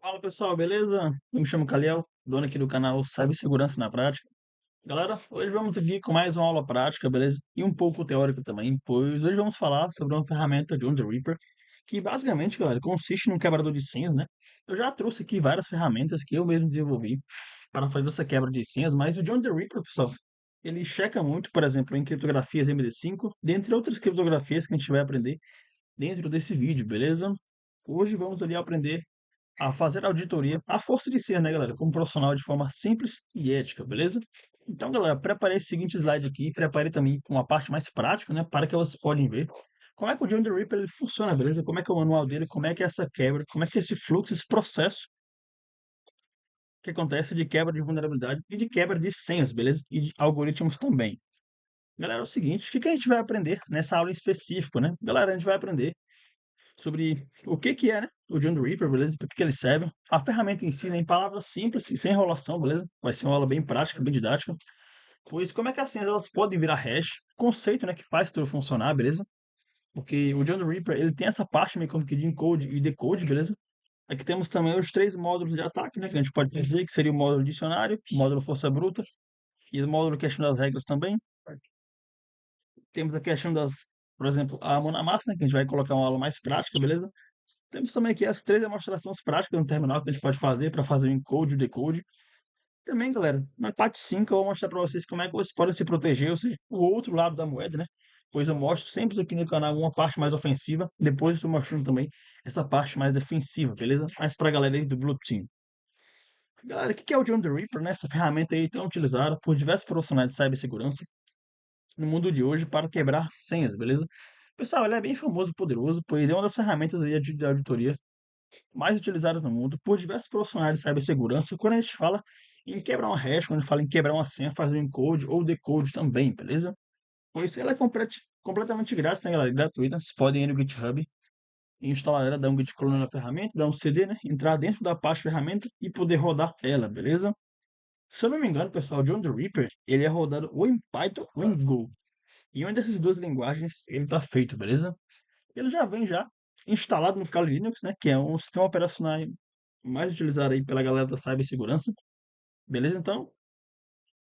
Fala pessoal, beleza? Eu me chamo Caliel, dono aqui do canal Cibersegurança na Prática. Galera, hoje vamos aqui com mais uma aula prática, beleza? E um pouco teórico também, pois hoje vamos falar sobre uma ferramenta de John the Reaper, que basicamente, galera, consiste num quebrador de senhas, né? Eu já trouxe aqui várias ferramentas que eu mesmo desenvolvi para fazer essa quebra de senhas, mas o John the Reaper, pessoal, ele checa muito, por exemplo, em criptografias MD5, dentre outras criptografias que a gente vai aprender dentro desse vídeo, beleza? Hoje vamos ali aprender a fazer auditoria à força de ser, né, galera? Como profissional de forma simples e ética, beleza? Então, galera, preparei esse seguinte slide aqui, preparei também uma parte mais prática, né, para que vocês podem ver como é que o John the Ripper ele funciona, beleza? Como é que é o manual dele, como é que é essa quebra, como é que é esse fluxo, esse processo que acontece de quebra de vulnerabilidade e de quebra de senhas, beleza? E de algoritmos também. Galera, é o seguinte, o que que a gente vai aprender nessa aula em específico, né? Galera, a gente vai aprender sobre o que que é, né, o John the Reaper, beleza? Para que que ele serve. A ferramenta em si, né, em palavras simples e sem enrolação, beleza? Vai ser uma aula bem prática, bem didática. Pois como é que as senhas elas podem virar hash? Conceito, né, que faz tudo funcionar, beleza? Porque o John the Reaper, ele tem essa parte meio como que de encode e decode, beleza? Aqui temos também os três módulos de ataque, né, que a gente pode dizer que seria o módulo dicionário, o módulo força bruta e o módulo questão das regras também. Temos a questão das, por exemplo, a mão na massa, né, que a gente vai colocar uma aula mais prática, beleza? Temos também aqui as três demonstrações práticas no terminal que a gente pode fazer para fazer o encode e o decode. Também, galera, na parte 5 eu vou mostrar para vocês como é que vocês podem se proteger, ou seja, o outro lado da moeda, né? Pois eu mostro sempre aqui no canal uma parte mais ofensiva, depois eu estou mostrando também essa parte mais defensiva, beleza? Mas para a galera aí do Blue Team. Galera, o que é o John the Reaper, né? Essa ferramenta aí tão utilizada por diversos profissionais de cibersegurança no mundo de hoje para quebrar senhas, beleza? Pessoal, ele é bem famoso e poderoso, pois é uma das ferramentas aí de auditoria mais utilizadas no mundo por diversos profissionais de cibersegurança. Quando a gente fala em quebrar uma hash, quando a gente fala em quebrar uma senha, fazer um encode ou decode também, beleza? Com isso, ela é completamente grátis, né, galera? Gratuita. Vocês podem ir no GitHub e instalar ela, dar um git clone na ferramenta, dar um CD, né? Entrar dentro da pasta ferramenta e poder rodar ela, beleza? Se eu não me engano, pessoal, o John the Reaper, ele é rodado ou em Python ou em Go. E uma dessas duas linguagens, ele tá feito, beleza? Ele já vem já instalado no Kali Linux, né, que é um sistema operacional mais utilizado aí pela galera da cibersegurança, beleza? Então,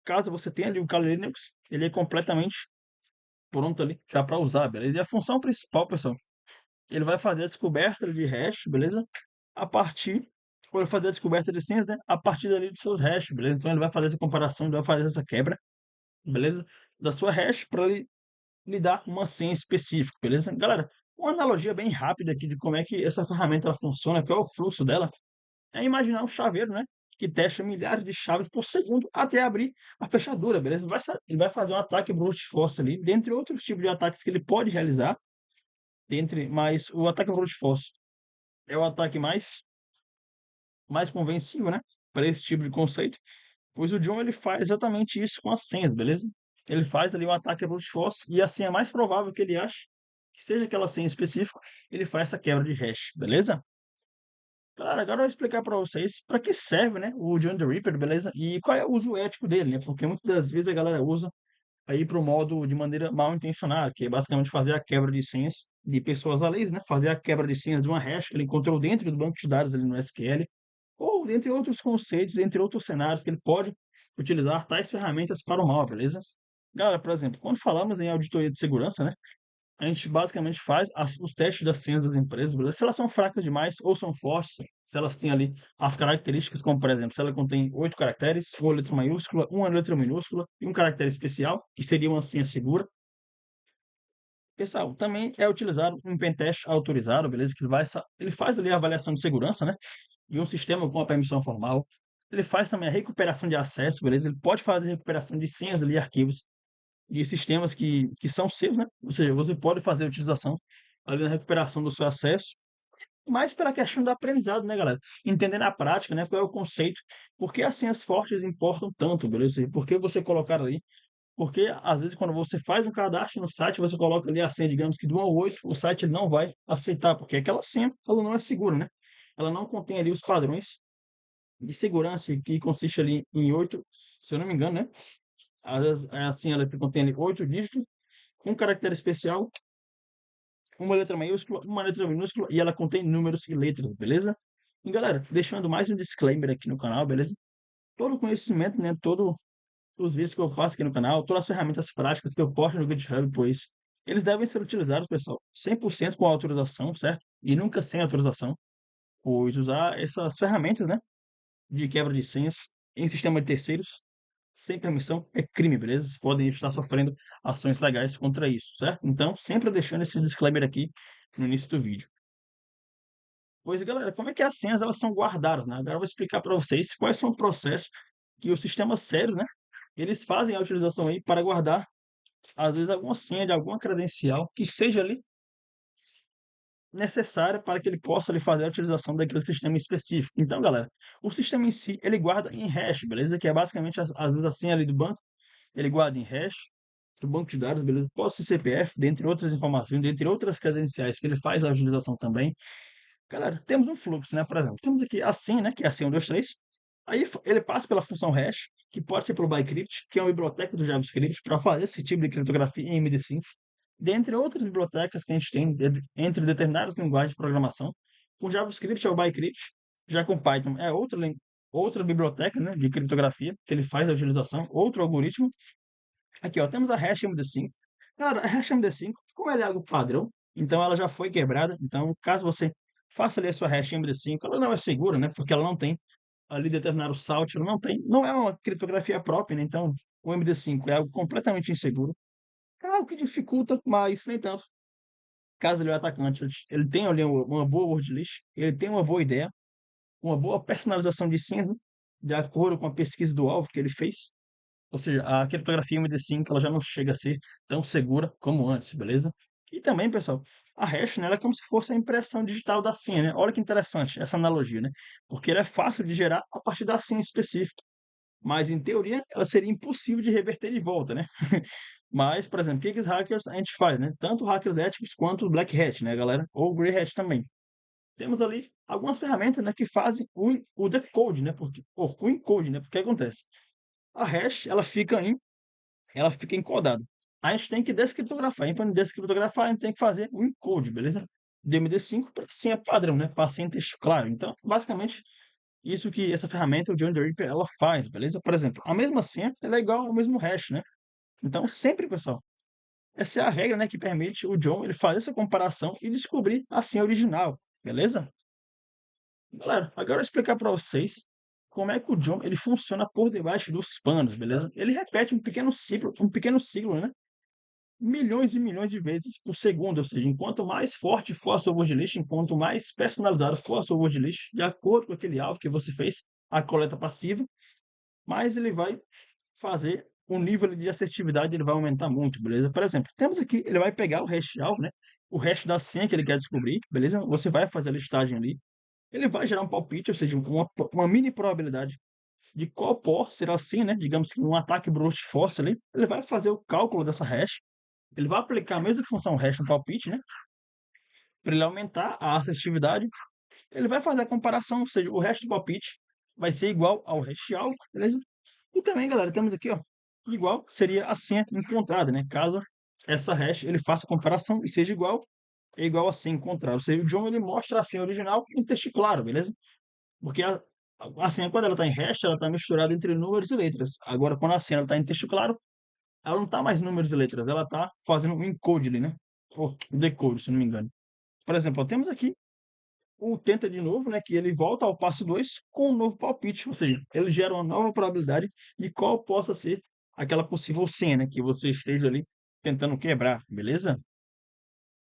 caso você tenha ali o Kali Linux, ele é completamente pronto ali já para usar, beleza? E a função principal, pessoal, ele vai fazer a descoberta de hash, beleza? A partir, ou ele fazer a descoberta de senhas, né? A partir dali dos seus hash, beleza? Então ele vai fazer essa comparação, ele vai fazer essa quebra, beleza? Da sua hash para lhe dar uma senha específica, beleza? Galera, uma analogia bem rápida aqui de como é que essa ferramenta ela funciona, qual é o fluxo dela, é imaginar um chaveiro, né? Que testa milhares de chaves por segundo até abrir a fechadura, beleza? Ele vai fazer um ataque brute force ali, dentre outros tipos de ataques que ele pode realizar, mas o ataque brute force é o ataque mais convencível, né? Para esse tipo de conceito, pois o John ele faz exatamente isso com as senhas, beleza? Ele faz ali um ataque brute force e a senha mais provável que ele ache, que seja aquela senha específica, ele faz essa quebra de hash, beleza? Galera, agora eu vou explicar para vocês para que serve, né, o John the Reaper, beleza? E qual é o uso ético dele, né? Porque muitas das vezes a galera usa aí para o modo de maneira mal intencionada, que é basicamente fazer a quebra de senhas de pessoas alheias, né? Fazer a quebra de senhas de uma hash que ele encontrou dentro do banco de dados ali no SQL, ou entre outros conceitos, entre outros cenários que ele pode utilizar tais ferramentas para o mal, beleza? Galera, por exemplo, quando falamos em auditoria de segurança, né? A gente basicamente faz os testes das senhas das empresas, beleza? Se elas são fracas demais ou são fortes, se elas têm ali as características, como por exemplo, se ela contém 8 caracteres, uma letra maiúscula, uma letra minúscula e um caractere especial, que seria uma senha segura. Pessoal, também é utilizado um pentest autorizado, beleza? Que ele faz ali a avaliação de segurança, né? De um sistema com a permissão formal. Ele faz também a recuperação de acesso, beleza? Ele pode fazer recuperação de senhas ali, arquivos de sistemas que são seus, né? Ou seja, você pode fazer a utilização ali na recuperação do seu acesso, mas pela questão do aprendizado, né, galera? Entender na prática, né, qual é o conceito, por que as senhas fortes importam tanto, beleza? Ou seja, por que você colocar ali? Porque às vezes quando você faz um cadastro no site, você coloca ali a senha, digamos que de 1 a 8, o site ele não vai aceitar, porque aquela senha ela não é segura, né? Ela não contém ali os padrões de segurança que consiste ali em 8, se eu não me engano, né? Às vezes, assim, ela contém ali 8 dígitos, um caractere especial, uma letra maiúscula, uma letra minúscula e ela contém números e letras, beleza? E galera, deixando mais um disclaimer aqui no canal, beleza? Todo o conhecimento, né, todos os vídeos que eu faço aqui no canal, todas as ferramentas práticas que eu posto no GitHub, pois eles devem ser utilizados, pessoal, 100% com autorização, certo? E nunca sem autorização, pois usar essas ferramentas, né, de quebra de senhas em sistema de terceiros, sem permissão, é crime, beleza? Vocês podem estar sofrendo ações legais contra isso, certo? Então, sempre deixando esse disclaimer aqui no início do vídeo. Pois, galera, como é que as senhas elas são guardadas, né? Agora eu vou explicar para vocês quais são os processos que os sistemas sérios, né, eles fazem a utilização aí para guardar, às vezes, alguma senha de alguma credencial que seja ali necessária para que ele possa ali fazer a utilização daquele sistema específico. Então, galera, o sistema em si, ele guarda em hash, beleza? Que é basicamente, às vezes, a senha ali do banco, ele guarda em hash do banco de dados, beleza? Pode ser CPF, dentre outras informações, dentre outras credenciais que ele faz a utilização também. Galera, temos um fluxo, né? Por exemplo, temos aqui a senha, né? Que é a senha 1, 2, 3. Aí ele passa pela função hash, que pode ser pelo bytecrypt, que é uma biblioteca do JavaScript para fazer esse tipo de criptografia em MD5, dentre outras bibliotecas que a gente tem entre determinadas linguagens de programação. Com JavaScript é o bytecrypt, já com Python é outra biblioteca, né, de criptografia que ele faz a utilização, outro algoritmo. Aqui, ó, temos a hash MD5. Cara, a hash MD5, como ela é algo padrão, então ela já foi quebrada. Então, caso você faça ali a sua hash MD5, ela não é segura, né? Porque ela não tem ali determinado salt, ela não é uma criptografia própria, né? Então, o MD5 é algo completamente inseguro. É algo que dificulta, mas, nem tanto. Caso ele, o atacante, ele tenha ali uma boa word list, ele tem uma boa ideia, uma boa personalização de senhas, né, de acordo com a pesquisa do alvo que ele fez. Ou seja, a criptografia MD5 ela já não chega a ser tão segura como antes, beleza? E também, pessoal, a hash, né, ela é como se fosse a impressão digital da senha, né? Olha que interessante essa analogia, né? Porque ela é fácil de gerar a partir da senha específica, mas em teoria ela seria impossível de reverter de volta, né? Mas, por exemplo, o que os hackers a gente faz, né? Tanto hackers éticos quanto black hat, né, galera? Ou grey hat também. Temos ali algumas ferramentas, né, que fazem o decode, né? O encode, né? Porque acontece? A hash, ela fica encodada. A gente tem que descriptografar. E para descriptografar, a gente tem que fazer o encode, beleza? DMD5 para senha padrão, né? Para senha texto claro. Então, basicamente, isso que essa ferramenta, o John the Ripper, ela faz, beleza? Por exemplo, a mesma senha, ela é igual ao mesmo hash, né? Então, sempre, pessoal, essa é a regra, né, que permite o John ele fazer essa comparação e descobrir a senha original, beleza? Galera, agora eu vou explicar para vocês como é que o John ele funciona por debaixo dos panos, beleza? Ele repete um pequeno ciclo, né? Milhões e milhões de vezes por segundo, ou seja, enquanto mais forte for a sua word list, enquanto mais personalizado for a sua word list, de acordo com aquele alvo que você fez, a coleta passiva, mais ele vai fazer o nível de assertividade, ele vai aumentar muito, beleza? Por exemplo, temos aqui, ele vai pegar o hash alvo, né? O hash da senha que ele quer descobrir, beleza? Você vai fazer a listagem ali, ele vai gerar um palpite, ou seja, uma mini probabilidade de qual pó será assim, né? Digamos que um ataque brute force ali, ele vai fazer o cálculo dessa hash, ele vai aplicar a mesma função hash no palpite, né? Para ele aumentar a assertividade, ele vai fazer a comparação, ou seja, o hash do palpite vai ser igual ao hash alvo, beleza? E também, galera, temos aqui, ó, igual seria a senha encontrada, né? Caso essa hash ele faça a comparação e seja igual, é igual a senha encontrada. Ou seja, o John ele mostra a senha original em texto claro, beleza? Porque a senha, quando ela está em hash, ela está misturada entre números e letras. Agora, quando a senha está em texto claro, ela não está mais números e letras, ela está fazendo um encode ali, né? Ou um decode, se não me engano. Por exemplo, ó, temos aqui o tenta de novo, né? Que ele volta ao passo 2 com um novo palpite, ou seja, ele gera uma nova probabilidade de qual possa ser aquela possível senha, né, que você esteja ali tentando quebrar, beleza?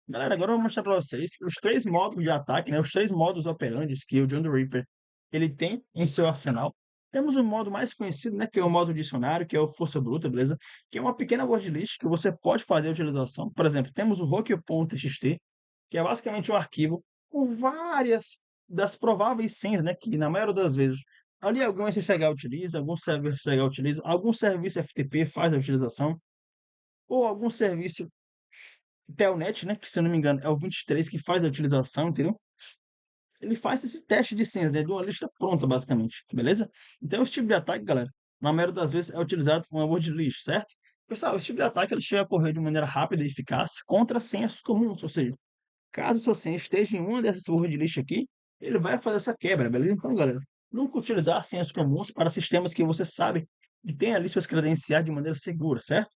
Galera, agora eu vou mostrar para vocês os três modos de ataque, né, os três modos operantes que o John the Ripper ele tem em seu arsenal. Temos o modo mais conhecido, né, que é o modo dicionário, que é o força bruta, beleza? Que é uma pequena word list que você pode fazer a utilização. Por exemplo, temos o rock.txt, que é basicamente um arquivo com várias das prováveis senhas, né, que na maioria das vezes ali algum SSH utiliza, algum server SSH utiliza, algum serviço FTP faz a utilização, ou algum serviço Telnet, né, que se eu não me engano é o 23 que faz a utilização, entendeu? Ele faz esse teste de senhas, né, de uma lista pronta, basicamente, beleza? Então, esse tipo de ataque, galera, na maioria das vezes é utilizado uma word list, certo? Pessoal, esse tipo de ataque ele chega a ocorrer de maneira rápida e eficaz contra senhas comuns, ou seja, caso sua senha esteja em uma dessas word list aqui, ele vai fazer essa quebra, beleza? Então, galera, nunca utilizar senhas comuns para sistemas que você sabe que tem ali suas credenciais de maneira segura, certo?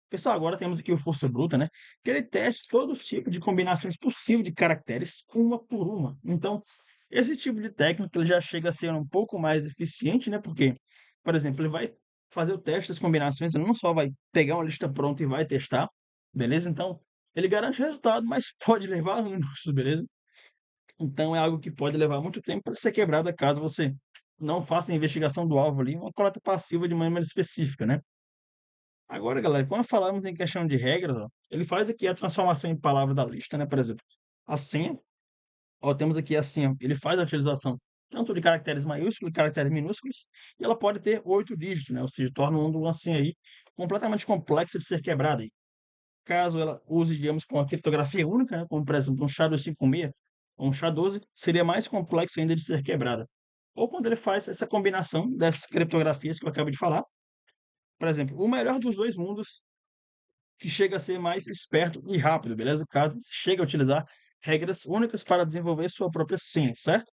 Pessoal, agora temos aqui o Força Bruta, né? Que ele testa todo tipo de combinações possíveis de caracteres, uma por uma. Então, esse tipo de técnica ele já chega a ser um pouco mais eficiente, né? Porque, por exemplo, ele vai fazer o teste das combinações, ele não só vai pegar uma lista pronta e vai testar, beleza? Então, ele garante o resultado, mas pode levar anos, beleza? Então, é algo que pode levar muito tempo para ser quebrado caso você não faça a investigação do alvo ali, uma coleta passiva de maneira específica, né? Agora, galera, quando falamos em questão de regras, ó, ele faz aqui a transformação em palavra da lista, né? Por exemplo, a senha, ó, temos aqui a senha, ele faz a utilização tanto de caracteres maiúsculos e caracteres minúsculos, e ela pode ter 8 dígitos, né? Ou seja, torna uma senha aí completamente complexa de ser quebrada aí. Caso ela use, digamos, com uma criptografia única, né? Como, por exemplo, um SHA-256 ou um SHA-12, seria mais complexo ainda de ser quebrada. Ou quando ele faz essa combinação dessas criptografias que eu acabei de falar, por exemplo, o melhor dos dois mundos que chega a ser mais esperto e rápido, beleza? Caso você chegue a utilizar regras únicas para desenvolver sua própria senha, certo?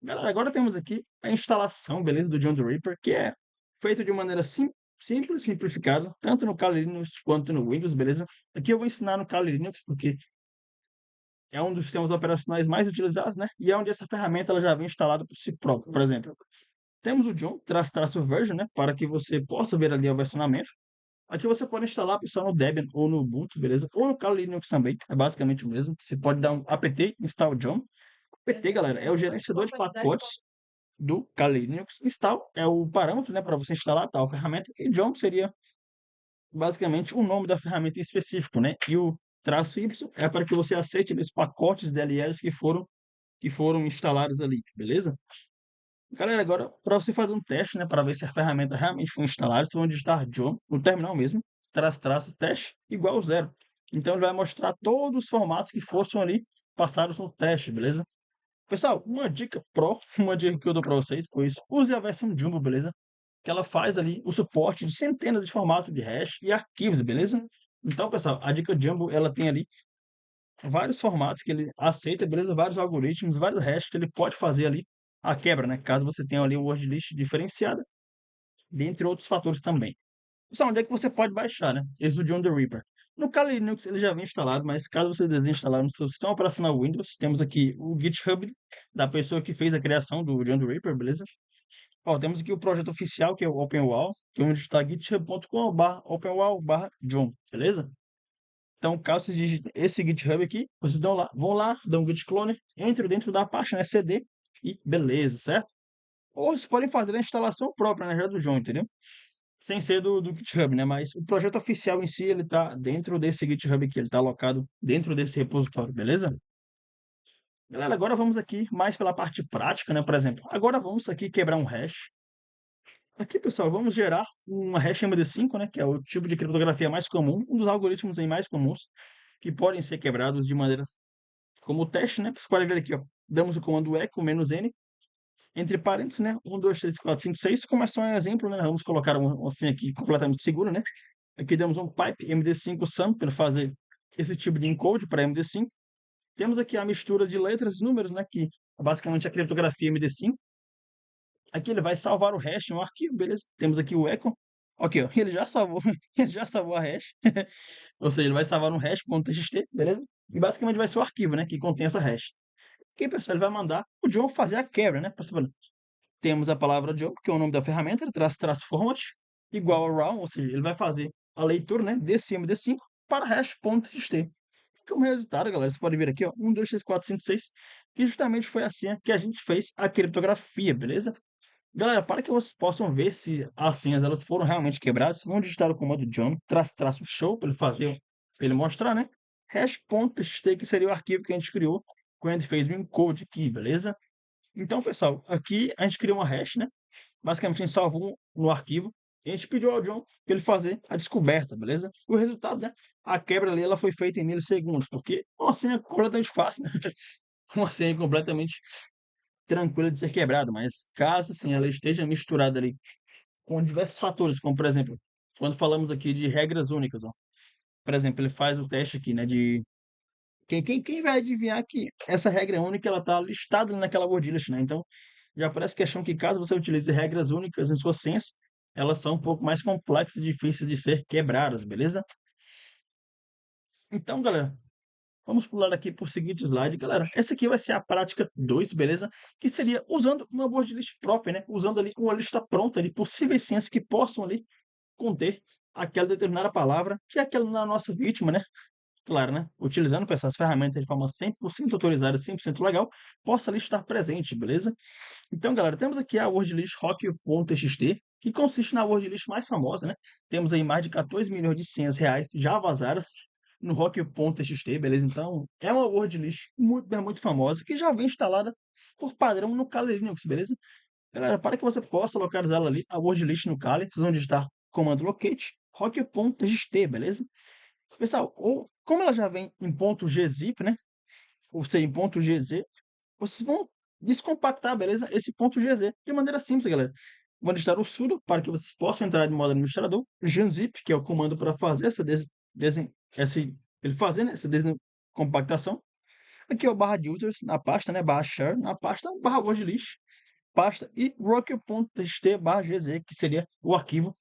Galera, agora temos aqui a instalação, beleza, do John the Reaper, que é feito de maneira simples, simplificada, tanto no Kali Linux quanto no Windows, beleza? Aqui eu vou ensinar no Kali Linux, porque é um dos sistemas operacionais mais utilizados, né? E é onde essa ferramenta ela já vem instalada por si própria. Por exemplo, temos o John, traço version, né? Para que você possa ver ali o versionamento. Aqui você pode instalar pessoal no Debian ou no Ubuntu, beleza? Ou no Kali Linux também, é basicamente o mesmo. Você pode dar um apt install John. Apt, galera, é o gerenciador de pacotes do Kali Linux. Install é o parâmetro, né, para você instalar tal ferramenta. E John seria basicamente o nome da ferramenta em específico, né? E o traço Y é para que você aceite os pacotes DLLs que foram instalados ali, beleza? Galera, agora para você fazer um teste, né, para ver se a ferramenta realmente foi instalada, você vai digitar John no terminal mesmo, teste igual zero. Então ele vai mostrar todos os formatos que fossem ali passados no teste, beleza? Pessoal, uma dica pro, uma dica que eu dou para vocês, pois use a versão Jumbo, beleza? Que ela faz ali o suporte de centenas de formatos de hash e arquivos, beleza? Então, pessoal, a dica Jumbo, ela tem ali vários formatos que ele aceita, beleza? Vários algoritmos, vários hashes que ele pode fazer ali a quebra, né? Caso você tenha ali o word list diferenciada, dentre outros fatores também. Pessoal, onde é que você pode baixar, né? Esse do John the Reaper. No Kali Linux ele já vem instalado, mas caso você deseje instalar no seu sistema operacional Windows, temos aqui o GitHub da pessoa que fez a criação do John the Reaper, beleza? Ó, temos aqui o projeto oficial, que é o OpenWall, que é onde está github.com/openwall/john, beleza? Então, caso vocês digitem esse GitHub aqui, vocês vão lá, dão um git clone, entram dentro da pasta, né, CD, e beleza, certo? Ou vocês podem fazer a instalação própria, né, já do John, entendeu? Sem ser do GitHub, né? Mas o projeto oficial em si, ele tá dentro desse GitHub aqui, ele tá alocado dentro desse repositório, beleza? Galera, agora vamos aqui mais pela parte prática, né? Por exemplo, agora vamos aqui quebrar um hash. Aqui, pessoal, vamos gerar uma hash MD5, né? Que é o tipo de criptografia mais comum, um dos algoritmos aí mais comuns, que podem ser quebrados de maneira como teste, né? Você pode ver aqui, ó. Damos o comando echo "-n", entre parênteses, né? 1, 2, 3, 4, 5, 6. Como é só um exemplo, né? Vamos colocar uma senha aqui completamente segura, né? Aqui damos um pipe MD5 sum para fazer esse tipo de encode para MD5. Temos aqui a mistura de letras e números, né? Que é basicamente a criptografia MD5. Aqui ele vai salvar o hash em um arquivo, beleza? Temos aqui o echo. Ok, ó, ele já salvou, ele já salvou a hash. Ou seja, ele vai salvar um hash.txt, beleza? E basicamente vai ser o arquivo, né? Que contém essa hash. Aqui, pessoal, ele vai mandar o John fazer a quebra, né? Temos a palavra John, que é o nome da ferramenta, ele traço format, igual a round, ou seja, ele vai fazer a leitura, né, desse MD5 para hash.txt. Como resultado, galera, você pode ver aqui, ó, 1, 2, 3, 4, 5, 6, que justamente foi assim que a gente fez a criptografia, beleza? Galera, para que vocês possam ver se as senhas elas foram realmente quebradas, vamos digitar o comando John, traço show, para ele fazer, para ele mostrar, né? Hash.txt, que seria o arquivo que a gente criou quando a gente fez o encode aqui, beleza? Então, pessoal, aqui a gente criou uma hash, né? Basicamente, a gente salvou no arquivo. E a gente pediu ao John para ele fazer a descoberta, beleza? O resultado, né? A quebra ali ela foi feita em milissegundos, porque é uma senha completamente fácil, né? Uma senha completamente tranquila de ser quebrada, mas caso assim, ela esteja misturada ali com diversos fatores, como por exemplo, quando falamos aqui de regras únicas, ó. Por exemplo, ele faz o teste aqui, né, Quem vai adivinhar que essa regra única ela está listada ali naquela word list, né? Então, já parece questão que caso você utilize regras únicas em suas senhas, elas são um pouco mais complexas e difíceis de ser quebradas, beleza? Então, galera, vamos pular aqui para o seguinte slide. Galera, essa aqui vai ser a prática 2, beleza? Que seria usando uma word list própria, né? Usando ali uma lista pronta de possíveis senhas que possam ali conter aquela determinada palavra, que é aquela na nossa vítima, né? Claro, né? Utilizando com essas ferramentas de forma 100% autorizada, 100% legal, possa ali estar presente, beleza? Então, galera, temos aqui a word list rock.txt, que consiste na word list mais famosa, né? Temos aí mais de 14 milhões de senhas reais já vazadas no rock.txt, beleza? Então, é uma word list muito famosa, que já vem instalada por padrão no Kali Linux, beleza? Galera, para que você possa localizar ela ali, a word list no Kali, vocês vão digitar comando locate rock.txt, beleza? Pessoal, ou como ela já vem em ponto .gzip, né? Ou seja, em ponto .gz, vocês vão descompactar, beleza? Esse ponto .gz de maneira simples, galera. Vou digitar o sudo para que vocês possam entrar de modo administrador. Gzip, que é o comando para fazer ele fazer, né, essa descompactação. Aqui é o barra de users na pasta, né? Barra share na pasta, barra word list, pasta e rock.txt barra gz, que seria o arquivo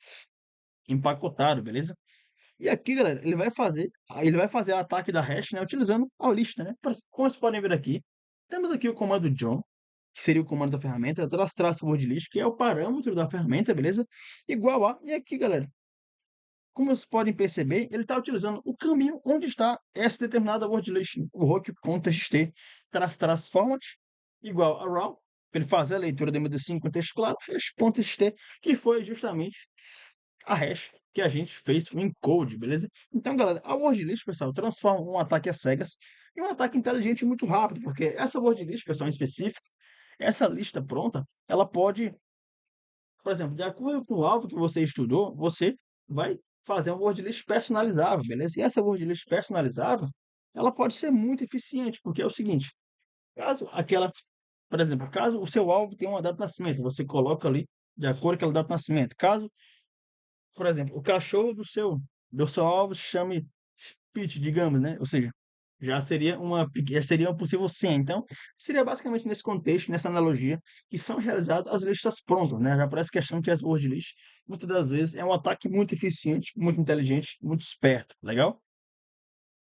empacotado, beleza? E aqui, galera, ele vai fazer o ataque da hash, né, utilizando a lista, né? Como vocês podem ver aqui, temos aqui o comando John, que seria o comando da ferramenta, traço word list, que é o parâmetro da ferramenta, beleza? Igual a, e aqui, galera, como vocês podem perceber, ele está utilizando o caminho onde está essa determinada word list, o rock.txt, traço format, igual a raw, para ele fazer a leitura do MD5 em contexto claro, hash.txt, que foi justamente a hash que a gente fez o encode, beleza? Então, galera, a word list, pessoal, transforma um ataque às cegas em um ataque inteligente muito rápido, porque essa word list, pessoal, em específico, essa lista pronta, ela pode, por exemplo, de acordo com o alvo que você estudou, você vai fazer uma word list personalizável, beleza? E essa word list personalizável, ela pode ser muito eficiente, porque é o seguinte, caso aquela, por exemplo, caso o seu alvo tenha uma data de nascimento, você coloca ali de acordo com aquela data de nascimento. Caso, por exemplo, o cachorro do seu alvo chame Pete, digamos, né? Ou seja, já seria uma possível senha. Então, seria basicamente nesse contexto, nessa analogia, que são realizadas as listas prontas, né? Já parece questão que as word lists, muitas das vezes, é um ataque muito eficiente, muito inteligente, muito esperto. Legal?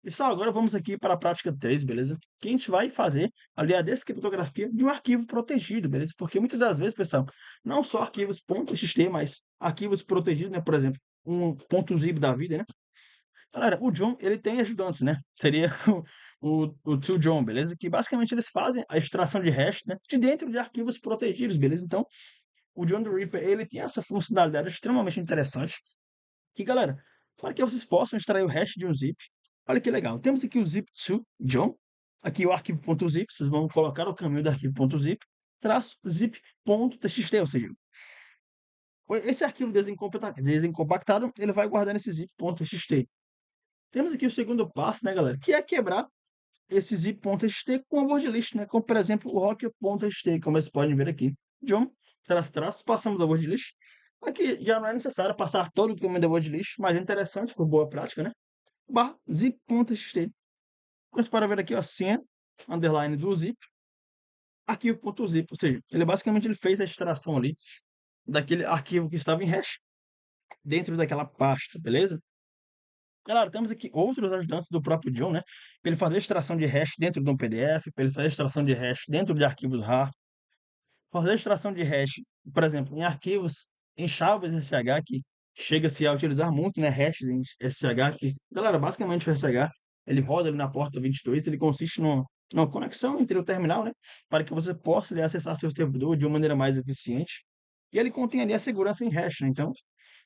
Pessoal, agora vamos aqui para a prática 3, beleza? Que a gente vai fazer ali a descriptografia de um arquivo protegido, beleza? Porque muitas das vezes, pessoal, não só arquivos .txt, mas arquivos protegidos, né? Por exemplo, um .zip da vida, né? Galera, o John, ele tem ajudantes, né? Seria o to John, beleza? Que basicamente eles fazem a extração de hash, né? De dentro de arquivos protegidos, beleza? Então, o John the Ripper, ele tem essa funcionalidade extremamente interessante. Que, galera, para que vocês possam extrair o hash de um zip, olha que legal. Temos aqui o zip to John. Aqui o arquivo.zip, vocês vão colocar o caminho do arquivo.zip, traço zip.txt, ou seja, esse arquivo desencompactado, ele vai guardar nesse zip.txt. Temos aqui o segundo passo, né, galera, que é quebrar esse zip.txt com a word list, né, como, por exemplo, o rock.txt, como vocês podem ver aqui. John, passamos a word list. Aqui já não é necessário passar todo o caminho da word list, mas é interessante, por boa prática, né? Barra zip.txt. Como vocês podem ver aqui, ó, senha, underline do zip, arquivo.zip, ou seja, ele fez a extração ali daquele arquivo que estava em hash dentro daquela pasta, beleza? Galera, temos aqui outros ajudantes do próprio John, né? Para ele fazer extração de hash dentro de um PDF, para ele fazer extração de hash dentro de arquivos RAR, fazer extração de hash, por exemplo, em arquivos em chaves SSH, que chega-se a utilizar muito, né? Hash em SSH, que, galera, basicamente o SSH, ele roda ali na porta 22, ele consiste numa conexão entre o terminal, né? Para que você possa ali, acessar seu servidor de uma maneira mais eficiente. E ele contém ali a segurança em hash, né? Então,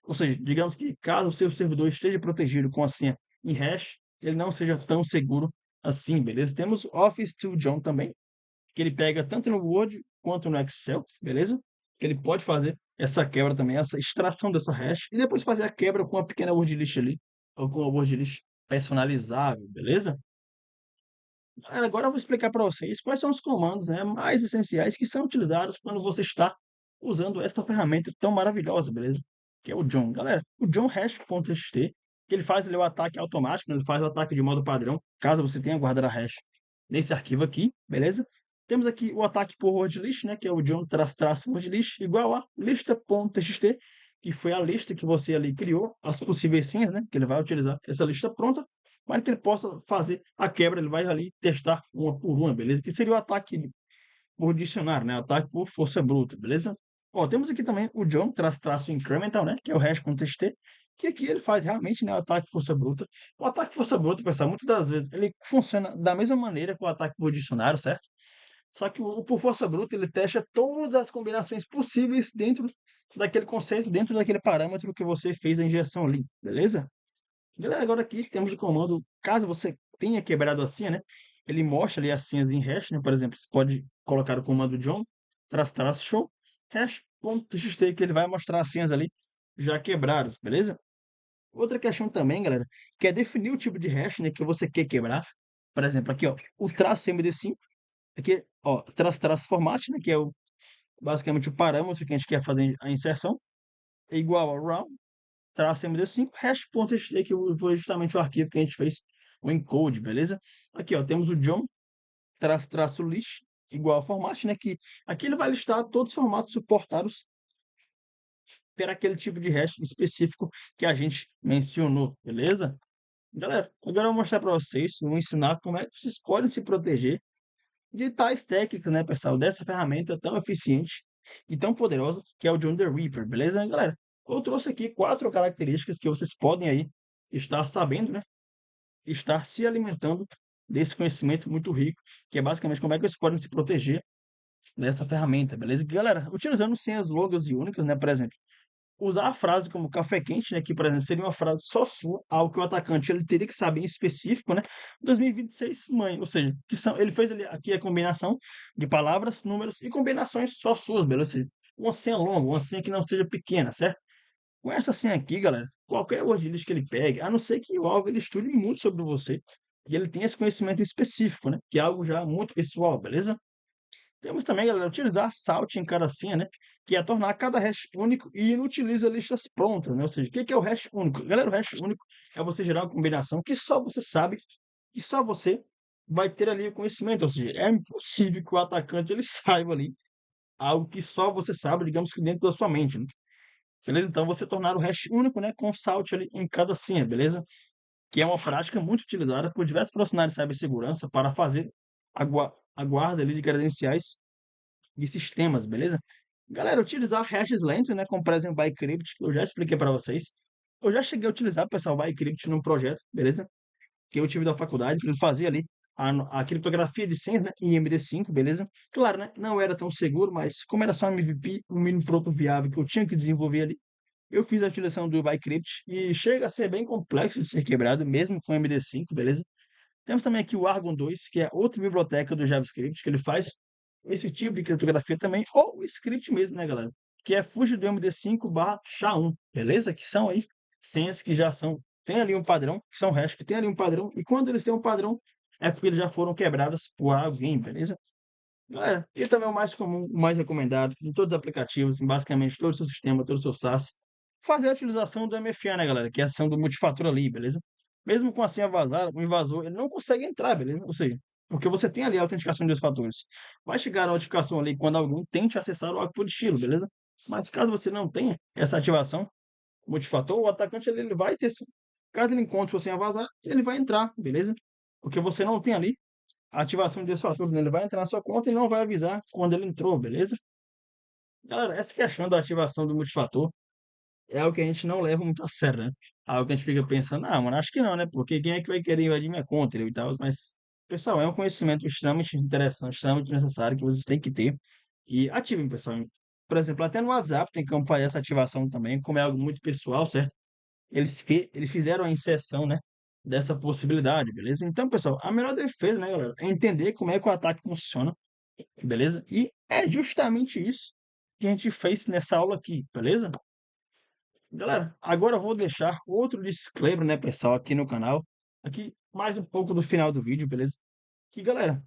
ou seja, digamos que caso o seu servidor esteja protegido com a senha em hash, ele não seja tão seguro assim, beleza? Temos Office to John também, que ele pega tanto no Word quanto no Excel, beleza? Que ele pode fazer essa quebra também, essa extração dessa hash, e depois fazer a quebra com uma pequena word list ali, ou com uma word list personalizável, beleza? Agora eu vou explicar para vocês quais são os comandos, né, mais essenciais que são utilizados quando você está usando esta ferramenta tão maravilhosa, beleza? Que é o John. Galera, o John hash.txt, que ele faz ali o ataque automático, né? Ele faz o ataque de modo padrão, caso você tenha guardado a hash nesse arquivo aqui, beleza? Temos aqui o ataque por word list, né? Que é o John traço word list, igual a lista.txt, que foi a lista que você ali criou, as possíveis senhas, né? Que ele vai utilizar essa lista pronta, para que ele possa fazer a quebra, ele vai ali testar uma por uma, beleza? Que seria o ataque por dicionário, né? Ataque por força bruta, beleza? Ó, temos aqui também o John traço incremental, né? Que é o hash.txt, que aqui ele faz realmente, né, o ataque força bruta. O ataque força bruta, pessoal, muitas das vezes ele funciona da mesma maneira que o ataque por dicionário, certo? Só que o por força bruta ele testa todas as combinações possíveis dentro daquele conceito, dentro daquele parâmetro que você fez a injeção ali, beleza? Galera, agora aqui temos o comando, caso você tenha quebrado a senha, né? Ele mostra ali as senhas em hash, né? Por exemplo, você pode colocar o comando John, show, hash.txt, que ele vai mostrar as senhas ali já quebradas, beleza? Outra questão também, galera, que é definir o tipo de hash, né, que você quer quebrar. Por exemplo, aqui, ó, o traço MD5, aqui, ó, format, né, que é basicamente o parâmetro que a gente quer fazer a inserção, é igual ao round, traço MD5, hash.txt, que foi justamente o arquivo que a gente fez o encode, beleza? Aqui, ó, temos o John, list, igual ao format, né? Que aqui ele vai listar todos os formatos suportados para aquele tipo de hash específico que a gente mencionou, beleza? Galera, agora eu vou mostrar para vocês, vou ensinar como é que vocês podem se proteger de tais técnicas, né, pessoal, dessa ferramenta tão eficiente e tão poderosa que é o John the Reaper, beleza, galera? Eu trouxe aqui 4 características que vocês podem aí estar sabendo, né? Estar se alimentando desse conhecimento muito rico, que é basicamente como é que vocês podem se proteger dessa ferramenta, beleza? Galera, utilizando senhas longas e únicas, né, por exemplo, usar a frase como café quente, né, que, por exemplo, seria uma frase só sua, algo que o atacante ele teria que saber em específico, né? 2026, mãe, ou seja, que são, ele fez ali, aqui a combinação de palavras, números e combinações só suas, beleza? Ou seja, uma senha longa, uma senha que não seja pequena, certo? Com essa senha aqui, galera, qualquer wordlist que ele pegue, a não ser que o alvo ele estude muito sobre você e ele tenha esse conhecimento específico, né? Que é algo já muito pessoal, beleza? Temos também, galera, utilizar salt em cada senha, né? Que é tornar cada hash único e inutiliza listas prontas, né? Ou seja, o que é o hash único? Galera, o hash único é você gerar uma combinação que só você sabe, que só você vai ter ali o conhecimento. Ou seja, é impossível que o atacante ele saiba ali algo que só você sabe, digamos que dentro da sua mente, né? Beleza? Então, você tornar o hash único, né? Com salt ali em cada senha, beleza? Que é uma prática muito utilizada por diversos profissionais de cibersegurança para fazer a guarda ali de credenciais de sistemas, beleza? Galera, utilizar hashes lentos, né, como por exemplo Bicrypt, eu já expliquei para vocês. Eu já cheguei a utilizar, pessoal, Bicrypt num projeto, beleza? Que eu tive da faculdade, que ele fazia ali a criptografia de senhas, né, em MD5, beleza? Claro, né, não era tão seguro, mas como era só um MVP, um mínimo produto viável que eu tinha que desenvolver ali, eu fiz a utilização do Bicrypt e chega a ser bem complexo de ser quebrado, mesmo com MD5, beleza? Temos também aqui o Argon 2, que é outra biblioteca do JavaScript, que ele faz esse tipo de criptografia também, ou o script mesmo, né, galera? Que é fuge do MD5/SHA-1, beleza? Que são aí senhas que já são, tem ali um padrão, que são hash que tem ali um padrão, e quando eles têm um padrão, é porque eles já foram quebrados por alguém, beleza? Galera, e também o mais comum, o mais recomendado em todos os aplicativos, em basicamente todo o seu sistema, todo o seu SaaS, fazer a utilização do MFA, né, galera? Que é a ação do multifator ali, beleza? Mesmo com a senha vazada, o invasor ele não consegue entrar, beleza? Ou seja, porque você tem ali a autenticação de dois fatores. Vai chegar a notificação ali quando alguém tente acessar o arquivo de estilo, beleza? Mas caso você não tenha essa ativação multifator, o atacante ele vai ter. Caso ele encontre sua senha vazada, ele vai entrar, beleza? Porque você não tem ali a ativação desse fator, né? Ele vai entrar na sua conta e não vai avisar quando ele entrou, beleza? Galera, essa questão da ativação do multifator é algo que a gente não leva muito a sério, né? Algo que a gente fica pensando, ah, mano, acho que não, né? Porque quem é que vai querer invadir minha conta e tal? Mas, pessoal, é um conhecimento extremamente interessante, extremamente necessário que vocês têm que ter. E ativem, pessoal. Por exemplo, até no WhatsApp tem como fazer essa ativação também, como é algo muito pessoal, certo? Eles fizeram a inserção, né? Dessa possibilidade, beleza? Então, pessoal, a melhor defesa, né, galera, é entender como é que o ataque funciona, beleza? E é justamente isso que a gente fez nessa aula aqui, beleza? Galera, agora eu vou deixar outro disclaimer, né, pessoal, aqui no canal. Aqui, mais um pouco do final do vídeo, beleza? Que, galera,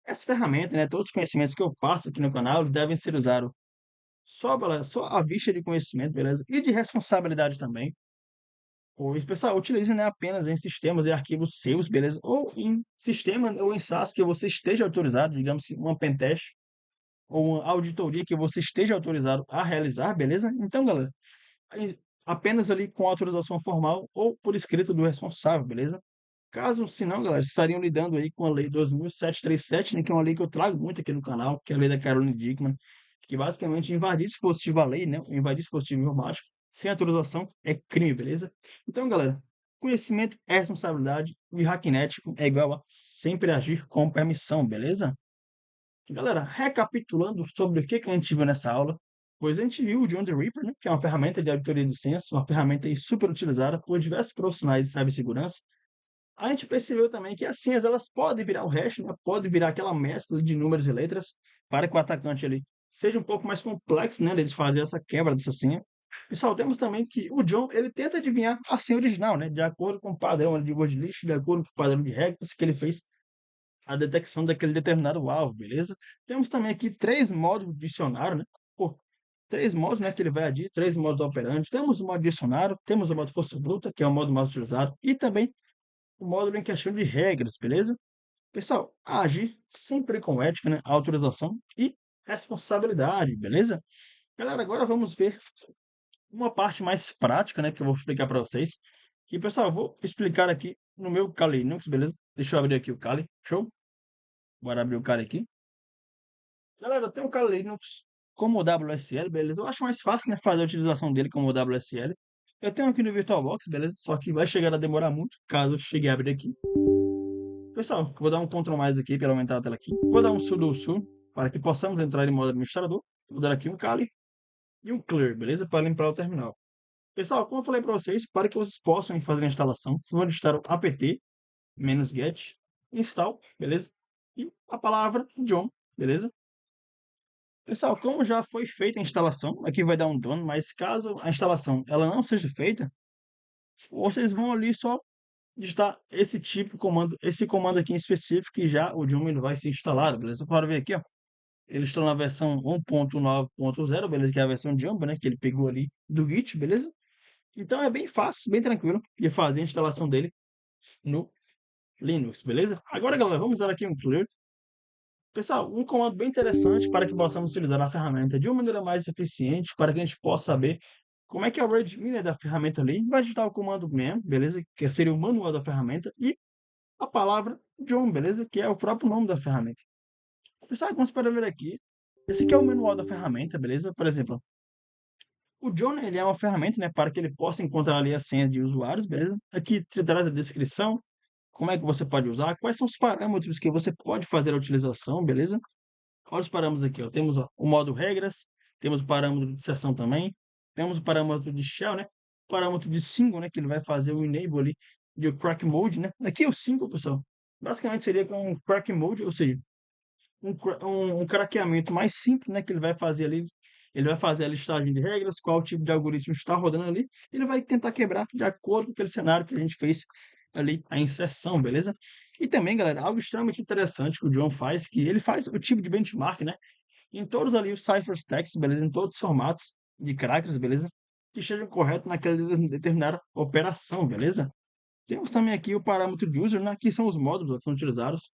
essa ferramenta, né, todos os conhecimentos que eu passo aqui no canal, eles devem ser usados só, galera, só à vista de conhecimento, beleza? E de responsabilidade também. Pois, pessoal, utilize, né, apenas em sistemas e arquivos seus, beleza? Ou em sistema ou em SaaS que você esteja autorizado, digamos que uma pentest ou uma auditoria que você esteja autorizado a realizar, beleza? Então, galera, aí, apenas ali com autorização formal ou por escrito do responsável, beleza? Caso se não, galera, estariam lidando aí com a Lei 2.737, né, que é uma lei que eu trago muito aqui no canal, que é a lei da Caroline Dickman, que basicamente invadir dispositivo à lei, né, invadir dispositivo informático, sem autorização, é crime, beleza? Então, galera, conhecimento é responsabilidade e hacking ético é igual a sempre agir com permissão, beleza? Galera, recapitulando sobre o que a gente viu nessa aula, pois a gente viu o John the Reaper, né, que é uma ferramenta de auditoria de licença, uma ferramenta aí super utilizada por diversos profissionais de cibersegurança. A gente percebeu também que as senhas elas podem virar o hash, né? Pode virar aquela mescla de números e letras para que o atacante ali seja um pouco mais complexo, né? Eles fazem essa quebra dessa senha. Pessoal, temos também que o John ele tenta adivinhar a senha original, né? De acordo com o padrão ali de word list, de acordo com o padrão de regras que ele fez a detecção daquele determinado alvo, beleza? Temos também aqui três modos de dicionário, né? Pô, três modos, né? Que ele vai agir, três modos operantes. Temos o modo dicionário, temos o modo força bruta, que é o modo mais utilizado, e também o módulo em questão de regras, beleza? Pessoal, agir sempre com ética, né? Autorização e responsabilidade, beleza? Galera, agora vamos ver uma parte mais prática, né? Que eu vou explicar para vocês. E, pessoal, eu vou explicar aqui no meu Kali Linux, beleza? Deixa eu abrir aqui o Kali, show? Bora abrir o Kali aqui. Galera, tem o Kali Linux como o WSL, beleza? Eu acho mais fácil, né? Fazer a utilização dele como o WSL. Eu tenho aqui no VirtualBox, beleza? Só que vai chegar a demorar muito, caso eu chegue a abrir aqui. Pessoal, vou dar um Ctrl mais aqui para aumentar a tela aqui. Vou dar um sudo su para que possamos entrar em modo administrador. Vou dar aqui um cali e um clear, beleza? Para limpar o terminal. Pessoal, como eu falei para vocês, para que vocês possam fazer a instalação, vocês vão digitar o apt-get install, beleza? E a palavra John, beleza? Pessoal, como já foi feita a instalação, aqui vai dar um done, mas caso a instalação ela não seja feita, vocês vão ali só digitar esse tipo de comando, esse comando aqui em específico, e já o Joom ele vai ser instalado, beleza? Bora ver aqui, ó. Eles estão na versão 1.9.0, beleza? Que é a versão Jumbo, né? Que ele pegou ali do Git, beleza? Então é bem fácil, bem tranquilo de fazer a instalação dele no Linux, beleza? Agora, galera, vamos usar aqui um clear. Pessoal, um comando bem interessante para que possamos utilizar a ferramenta de uma maneira mais eficiente, para que a gente possa saber como é que é o readme, né, da ferramenta ali. Vai digitar o comando man, beleza? Que seria o manual da ferramenta, e a palavra John, beleza? Que é o próprio nome da ferramenta. Pessoal, vamos para ver aqui. Esse aqui é o manual da ferramenta, beleza? Por exemplo, o John, ele é uma ferramenta, né, para que ele possa encontrar ali as senhas de usuários, beleza? Aqui te traz a descrição, como é que você pode usar, quais são os parâmetros que você pode fazer a utilização, beleza? Olha os parâmetros aqui, ó. Temos ó, o modo regras, temos o parâmetro de sessão também, temos o parâmetro de shell, né? O parâmetro de single, né, que ele vai fazer o enable ali de crack mode, né? Aqui é o single, pessoal. Basicamente seria com um crack mode, ou seja, um craqueamento mais simples, né, que ele vai fazer ali. Ele vai fazer a listagem de regras, qual tipo de algoritmo está rodando ali. Ele vai tentar quebrar de acordo com aquele cenário que a gente fez ali, a inserção, beleza? E também, galera, algo extremamente interessante que o John faz, que ele faz o tipo de benchmark, né? Em todos ali os ciphertexts, beleza? Em todos os formatos de crackers, beleza? Que estejam corretos naquela determinada operação, beleza? Temos também aqui o parâmetro de user, né? Que são os módulos que são utilizados.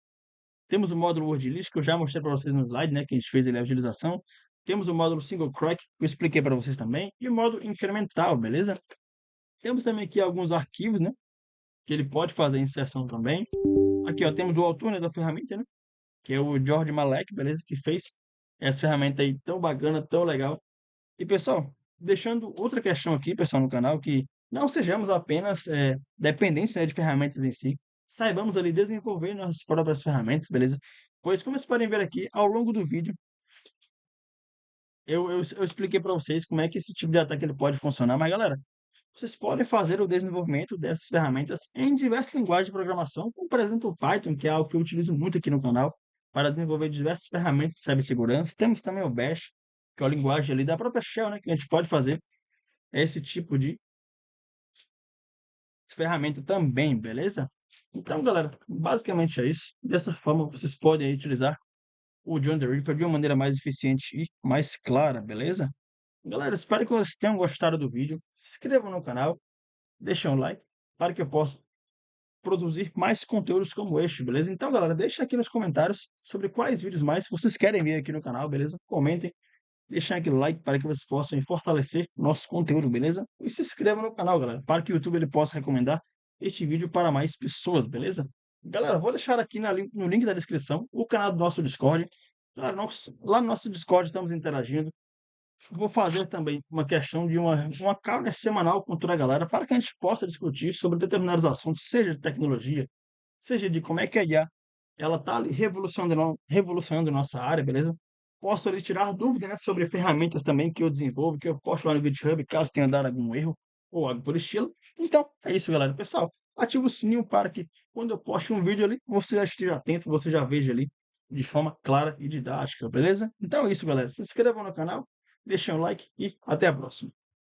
Temos o módulo WordList, que eu já mostrei para vocês no slide, né? Que a gente fez ali a utilização. Temos o módulo Single Crack, que eu expliquei para vocês também. E o módulo incremental, beleza? Temos também aqui alguns arquivos, né? Que ele pode fazer inserção também. Aqui, ó, temos o autor, né, da ferramenta, né? Que é o George Malek, beleza? Que fez essa ferramenta aí tão bacana, tão legal. E, pessoal, deixando outra questão aqui, pessoal, no canal, que não sejamos apenas dependentes, né, de ferramentas em si, saibamos ali desenvolver nossas próprias ferramentas, beleza? Pois, como vocês podem ver aqui, ao longo do vídeo, eu expliquei para vocês como é que esse tipo de ataque ele pode funcionar, mas, galera, vocês podem fazer o desenvolvimento dessas ferramentas em diversas linguagens de programação, como, por exemplo, o Python, que é algo que eu utilizo muito aqui no canal, para desenvolver diversas ferramentas de cibersegurança. Temos também o Bash, que é a linguagem ali da própria Shell, né, que a gente pode fazer esse tipo de ferramenta também, beleza? Então, galera, basicamente é isso. Dessa forma, vocês podem aí utilizar o John the Reaper de uma maneira mais eficiente e mais clara, beleza? Galera, espero que vocês tenham gostado do vídeo. Se inscrevam no canal, deixem um like para que eu possa produzir mais conteúdos como este, beleza? Então, galera, deixa aqui nos comentários sobre quais vídeos mais vocês querem ver aqui no canal, beleza? Comentem, deixem aquele like para que vocês possam fortalecer nosso conteúdo, beleza? E se inscreva no canal, galera, para que o YouTube ele possa recomendar este vídeo para mais pessoas, beleza? Galera, vou deixar aqui no link da descrição o canal do nosso Discord. Lá no nosso Discord estamos interagindo. Vou fazer também uma questão de uma call semanal com toda a galera para que a gente possa discutir sobre determinados assuntos, seja de tecnologia, seja de como é que a IA ela está ali revolucionando nossa área, beleza? Posso ali tirar dúvidas, né, sobre ferramentas também que eu desenvolvo, que eu posto lá no GitHub, caso tenha dado algum erro ou algo por estilo. Então, é isso, galera. Pessoal, ativa o sininho para que quando eu poste um vídeo ali, você já esteja atento, você já veja ali de forma clara e didática, beleza? Então é isso, galera. Se inscrevam no canal, deixem um like e até a próxima.